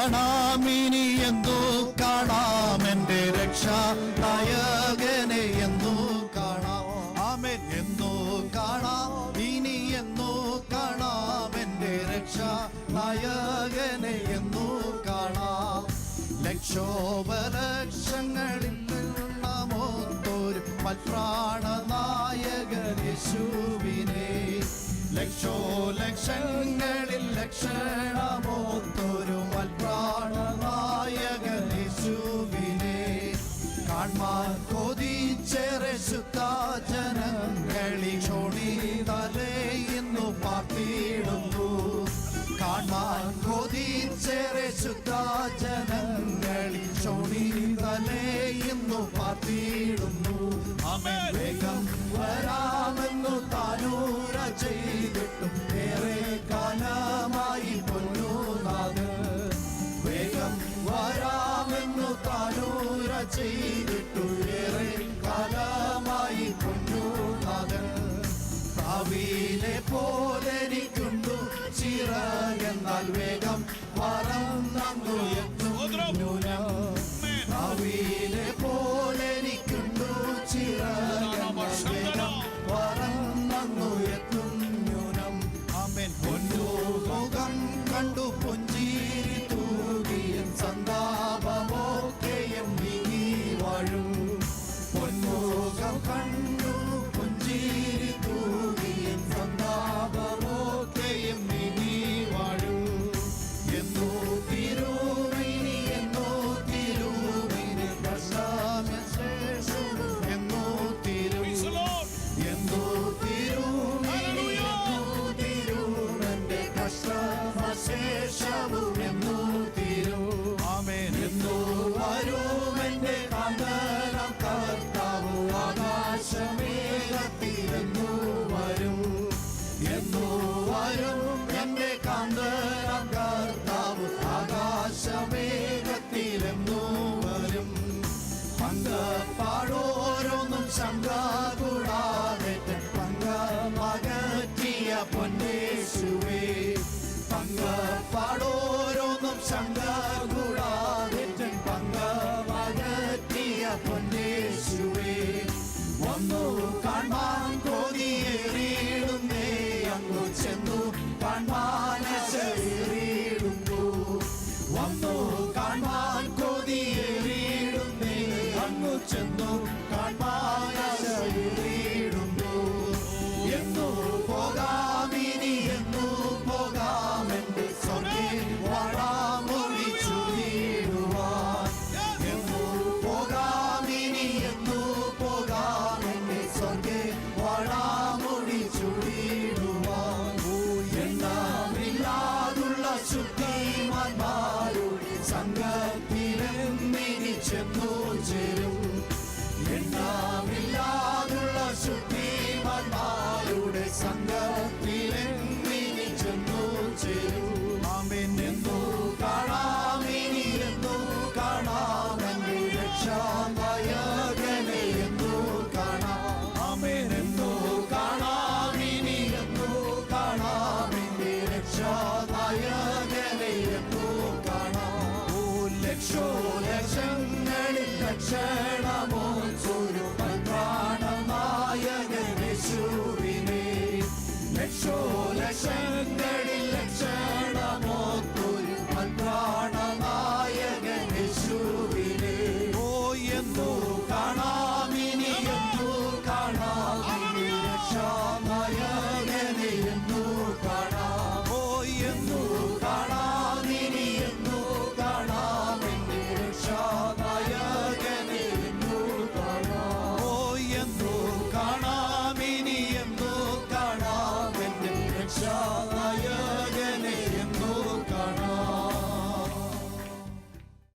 കാണാം, ഇനി എന്തു കാണാം, എന്റെ രക്ഷാനായകനെ എന്നു കാണാം. ആമേൻ. എന്നു കാണാം, ഇനി എന്നു കാണാം, എന്റെ രക്ഷാനായകനെ എന്നു കാണാം. ലക്ഷോപലക്ഷങ്ങളിൽ നാമോത്തൊരു മൽപ്രാണനായകൻ യേശുവിനെ. ലക്ഷോലക്ഷങ്ങളിൽ ലക്ഷണമോത്തൊരു മൽപ്രാണനായകൻ യേശുവിനെ. കാൺമാൻ കൊതിച്ചേറെ ശുദ്ധജനങ്ങളി ക്ഷോണിതലയുന്നു പാർത്തിടുന്നു. കാൺമാൻ കൊതിച്ചേറെ ശുദ്ധജനങ്ങളി ക്ഷോണിതലയുന്നു പാർത്തിടുന്നു. ആമേൻ. വേഗം വരാമെന്നു താനൂര ചെയ്തിട്ടും ഏറെ കാലമായി പൊന്നുനാഥൻ. വേഗം വരാമെന്നു താനൂര ചെയ്തിട്ടു ഏറെ കാലമായി പൊന്നുനാഥൻ. ഭാവിയിലെ പോലെനിക്കുണ്ടു ചിറകെന്നാൽ വേഗം പറന്നു എത്തും ന്യൂനം. ഭാവിയിലെ പോലെനിക്കുണ്ടു ചിറകെന്നാൽ വേഗം പറന്നു എത്തും ന്യൂനം. ആമേൻ. പൊന്നുമുഖം കണ്ടു പുഞ്ചിരി തൂകിയ സന്താപമൊക്കെയും നീങ്ങി വാഴും. പൊന്മുഖം കണ്ടു പുഞ്ചിരി തൂകിയ സന്താപമൊക്കെയും നീങ്ങി വാഴും. എന്നോ തിരുമേനി, എന്നോ തിരുമേനി കർത്താവിനുശേഷം എന്നോ തിരുമേനി, എന്നോ തിരുമേനി, എന്നോ തിരുമേന്റെ കർത്താവിനുശേഷവും എന്നോ തിരു. ആമേൻ. എന്നോ വരുമെന്റെ കാന്തനാം കർത്താവ് ആകാശമേഘത്തിലെന്നോ വരും. എന്നോ വരും എന്റെ കാന്തനാം കർത്താവ് ആകാശമേഘത്തിലെന്നോ വരും. പങ്കപ്പാടോരോന്നും ശങ്ക കൂടാതെ പങ്കമകറ്റിയ പൊന്നേശുവേ. പങ്കപ്പാടോരോന്നും ശങ്ക കൂടാതെ പങ്കമകറ്റിയ പൊന്നേശുവേ. വന്നു കാൺമാൻ കൊതിയേറിയിടുന്നേ, അങ്ങു ചെന്നു കാൺമാനേറിയിടുന്നു. വന്നു കാൺമാൻ കൊതിയേറിയിടുന്നേ, അങ്ങു ചെന്നു കാൺമാനേറിയിടുന്നു. എന്നു പോകാം, ഇനി എന്നു പോകാം, എന്റെ സ്വർഗ്ഗേ വാഴാമൊഴി ചുരിടുവാൻ. എന്നു പോകാം, ഇനി എന്നു പോകാം, എന്റെ സ്വർഗ്ഗേ വാഴാമൊഴി ചുരിടുവാൻ. എണ്ണമില്ലാതുള്ള ശുദ്ധിമാന്മാരുടെ സംഘത്തിലെന്നിനി ചെന്നു ചേരും. എണ്ണമില്ലാതുള്ള ശുദ്ധിമാന്മാരുടെ സംഘത്തിലെന്നിനി ചെന്നു ചേരും. ആമേൻ. എന്നു കാണാം, ഇനി എന്നു കാണാം, എന്റെ രക്ഷാനായകനെ എന്നു കാണാം. ആമേൻ. എന്നു കാണാം, ഇനി എന്നു കാണാം, എന്റെ രക്ഷാനായകനെ എന്നു കാണാം. ഓ ലക്ഷോലക്ഷങ്ങളിൽ ലക്ഷണമോത്തൊരു മൽപ്രാണനായകൻ യേശുവിനെ. ലക്ഷോലക്ഷങ്ങൾ